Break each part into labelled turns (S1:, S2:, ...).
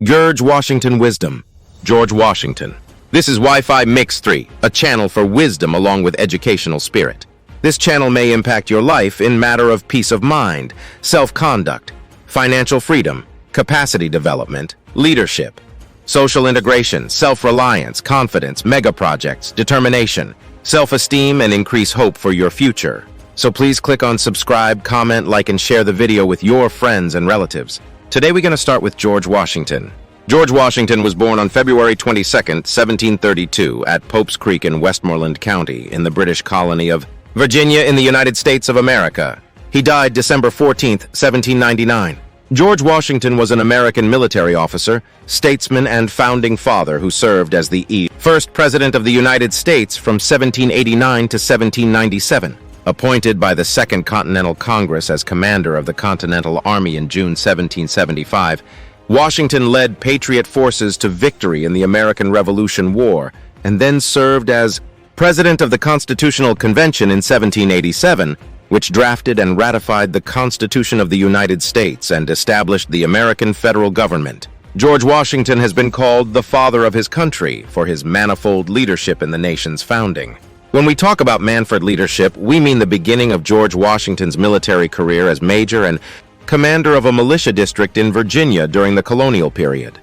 S1: George Washington Wisdom. George Washington. This is Wi-Fi MMXXIII, a channel for wisdom along with educational spirit. This channel may impact your life in matter of peace of mind, self-conduct, financial freedom, capacity development, leadership, social integration, self-reliance, confidence, mega projects, determination, self-esteem, and increase hope for your future. So please click on subscribe, comment, like, and share the video with your friends and relatives. Today we're going to start with George Washington. George Washington was born on February 22nd, 1732, at Pope's Creek in Westmoreland County in the British colony of Virginia in the United States of America. He died December 14th, 1799. George Washington was an American military officer, statesman, and founding father who served as the first President of the United States from 1789 to 1797. Appointed by the Second Continental Congress as commander of the Continental Army in June 1775, Washington led Patriot forces to victory in the American Revolution War and then served as President of the Constitutional Convention in 1787, which drafted and ratified the Constitution of the United States and established the American federal government. George Washington has been called the father of his country for his manifold leadership in the nation's founding. When we talk about Manfred leadership, we mean the beginning of George Washington's military career as major and commander of a militia district in Virginia during the colonial period.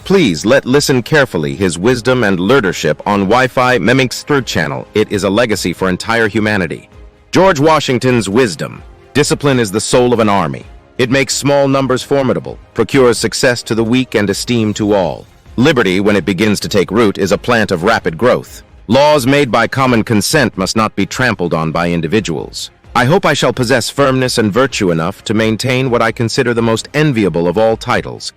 S1: Please listen carefully his wisdom and leadership on Wi-Fi MMXXIII channel. It is a legacy for entire humanity. George Washington's wisdom. Discipline is the soul of an army. It makes small numbers formidable, procures success to the weak and esteem to all. Liberty, when it begins to take root, is a plant of rapid growth. Laws made by common consent must not be trampled on by individuals. I hope I shall possess firmness and virtue enough to maintain what I consider the most enviable of all titles,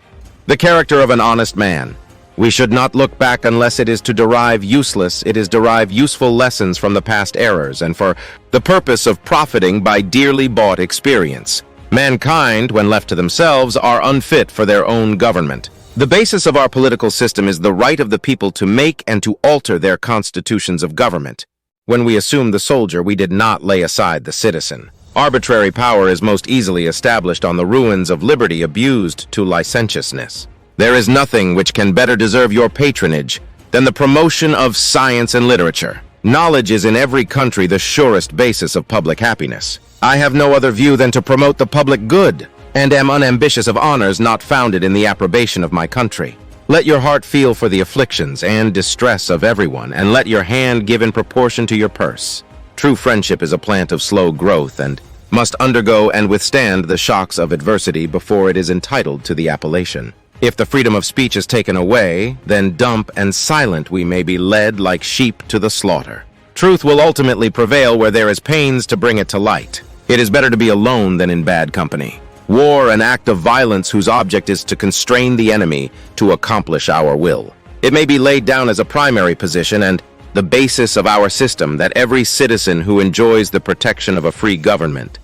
S1: the character of an honest man. We should not look back unless it is to derive useful lessons from the past errors and for the purpose of profiting by dearly bought experience. Mankind, when left to themselves, are unfit for their own government. The basis of our political system is the right of the people to make and to alter their constitutions of government. When we assumed the soldier, we did not lay aside the citizen. Arbitrary power is most easily established on the ruins of liberty abused to licentiousness. There is nothing which can better deserve your patronage than the promotion of science and literature. Knowledge is in every country the surest basis of public happiness. I have no other view than to promote the public good, and am unambitious of honors not founded in the approbation of my country. Let your heart feel for the afflictions and distress of everyone, and let your hand give in proportion to your purse. True friendship is a plant of slow growth and must undergo and withstand the shocks of adversity before it is entitled to the appellation. If the freedom of speech is taken away, then dumb and silent we may be led like sheep to the slaughter. Truth will ultimately prevail where there is pains to bring it to light. It is better to be alone than in bad company. War, an act of violence whose object is to constrain the enemy to accomplish our will. It may be laid down as a primary position and the basis of our system that every citizen who enjoys the protection of a free government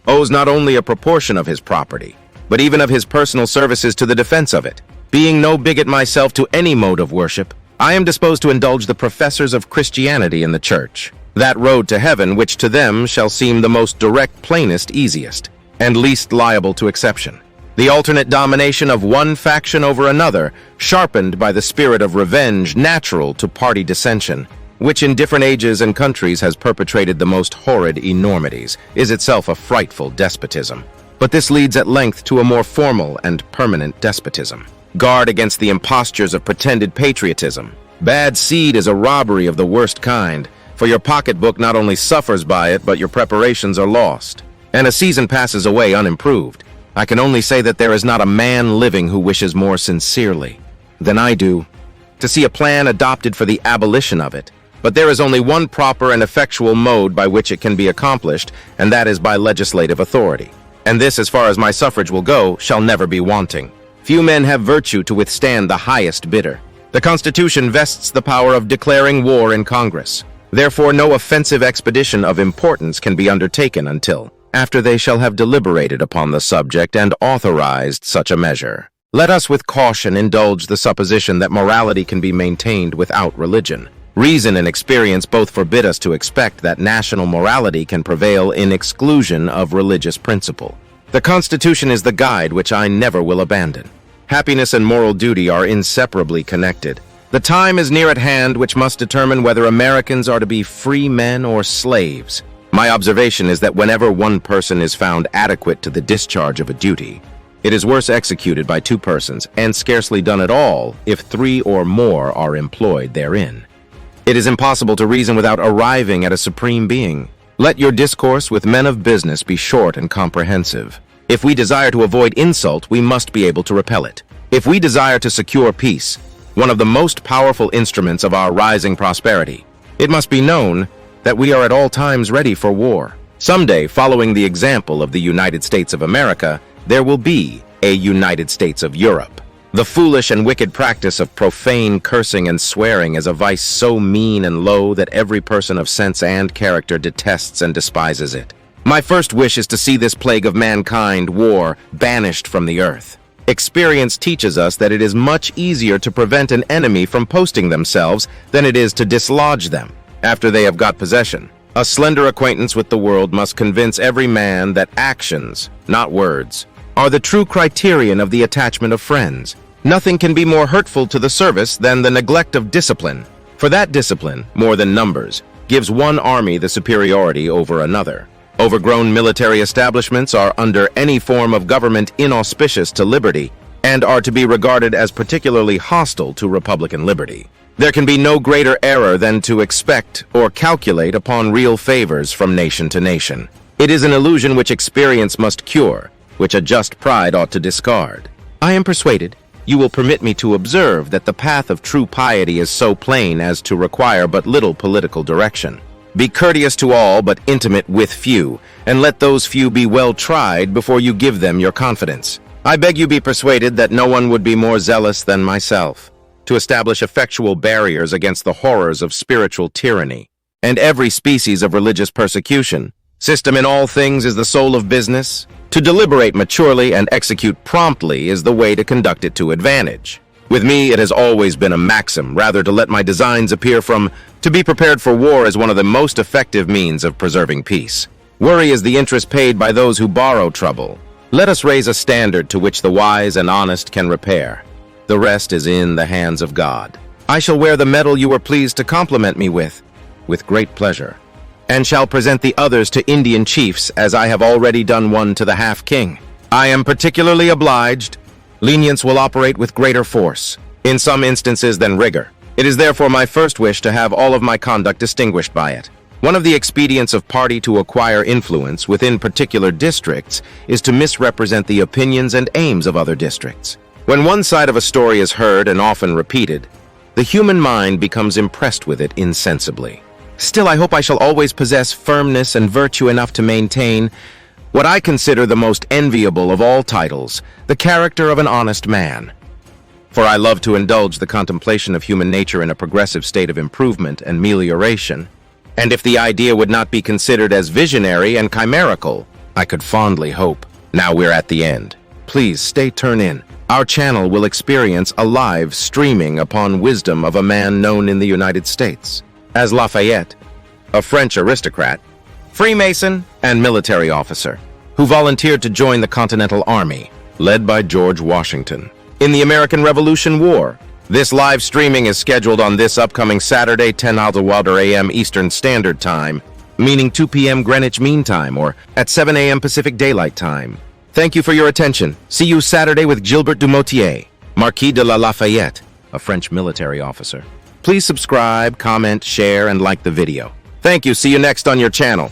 S1: owes not only a proportion of his property, but even of his personal services to the defense of it. Being no bigot myself to any mode of worship, I am disposed to indulge the professors of Christianity in the church, that road to heaven which to them shall seem the most direct, plainest, easiest, and least liable to exception. The alternate domination of one faction over another, sharpened by the spirit of revenge natural to party dissension, which in different ages and countries has perpetrated the most horrid enormities, is itself a frightful despotism. But this leads at length to a more formal and permanent despotism. Guard against the impostures of pretended patriotism. Bad seed is a robbery of the worst kind, for your pocketbook not only suffers by it, but your preparations are lost, and a season passes away unimproved. I can only say that there is not a man living who wishes more sincerely than I do to see a plan adopted for the abolition of it. But there is only one proper and effectual mode by which it can be accomplished, and that is by legislative authority. And this, as far as my suffrage will go, shall never be wanting. Few men have virtue to withstand the highest bidder. The Constitution vests the power of declaring war in Congress. Therefore, no offensive expedition of importance can be undertaken until after they shall have deliberated upon the subject and authorized such a measure. Let us with caution indulge the supposition that morality can be maintained without religion. Reason and experience both forbid us to expect that national morality can prevail in exclusion of religious principle. The Constitution is the guide which I never will abandon. Happiness and moral duty are inseparably connected. The time is near at hand which must determine whether Americans are to be free men or slaves. My observation is that whenever one person is found adequate to the discharge of a duty, it is worse executed by two persons, and scarcely done at all if three or more are employed therein. It is impossible to reason without arriving at a supreme being. Let your discourse with men of business be short and comprehensive. If we desire to avoid insult, we must be able to repel it. If we desire to secure peace, one of the most powerful instruments of our rising prosperity, it must be known that we are at all times ready for war. Someday, following the example of the United States of America, there will be a United States of Europe. The foolish and wicked practice of profane cursing and swearing is a vice so mean and low that every person of sense and character detests and despises it. My first wish is to see this plague of mankind, war, banished from the earth. Experience teaches us that it is much easier to prevent an enemy from posting themselves than it is to dislodge them after they have got possession. A slender acquaintance with the world must convince every man that actions, not words, are the true criterion of the attachment of friends. Nothing can be more hurtful to the service than the neglect of discipline, for that discipline, more than numbers, gives one army the superiority over another. Overgrown military establishments are under any form of government inauspicious to liberty and are to be regarded as particularly hostile to republican liberty. There can be no greater error than to expect or calculate upon real favors from nation to nation. It is an illusion which experience must cure, which a just pride ought to discard. I am persuaded you will permit me to observe that the path of true piety is so plain as to require but little political direction. Be courteous to all, but intimate with few, and let those few be well tried before you give them your confidence. I beg you be persuaded that no one would be more zealous than myself to establish effectual barriers against the horrors of spiritual tyranny and every species of religious persecution. System in all things is the soul of business. To deliberate maturely and execute promptly is the way to conduct it to advantage. With me, it has always been a maxim, rather to let my designs appear from to be prepared for war as one of the most effective means of preserving peace. Worry is the interest paid by those who borrow trouble. Let us raise a standard to which the wise and honest can repair. The rest is in the hands of God. I shall wear the medal you were pleased to compliment me with great pleasure, and shall present the others to Indian chiefs as I have already done one to the half-king. I am particularly obliged. Lenience will operate with greater force, in some instances than rigor. It is therefore my first wish to have all of my conduct distinguished by it. One of the expedients of party to acquire influence within particular districts is to misrepresent the opinions and aims of other districts. When one side of a story is heard and often repeated, the human mind becomes impressed with it insensibly. Still, I hope I shall always possess firmness and virtue enough to maintain what I consider the most enviable of all titles, the character of an honest man. For I love to indulge the contemplation of human nature in a progressive state of improvement and melioration, and if the idea would not be considered as visionary and chimerical, I could fondly hope. Now we're at the end. Please stay tuned in. Our channel will experience a live streaming upon wisdom of a man known in the United States as Lafayette, a French aristocrat, Freemason, and military officer, who volunteered to join the Continental Army, led by George Washington, in the American Revolution War. This live streaming is scheduled on this upcoming Saturday, 10 a.m. Eastern Standard Time, meaning 2 p.m. Greenwich Mean Time, or at 7 a.m. Pacific Daylight Time. Thank you for your attention. See you Saturday with Gilbert Dumotier, Marquis de la Lafayette, a French military officer. Please subscribe, comment, share, and like the video. Thank you. See you next on your channel.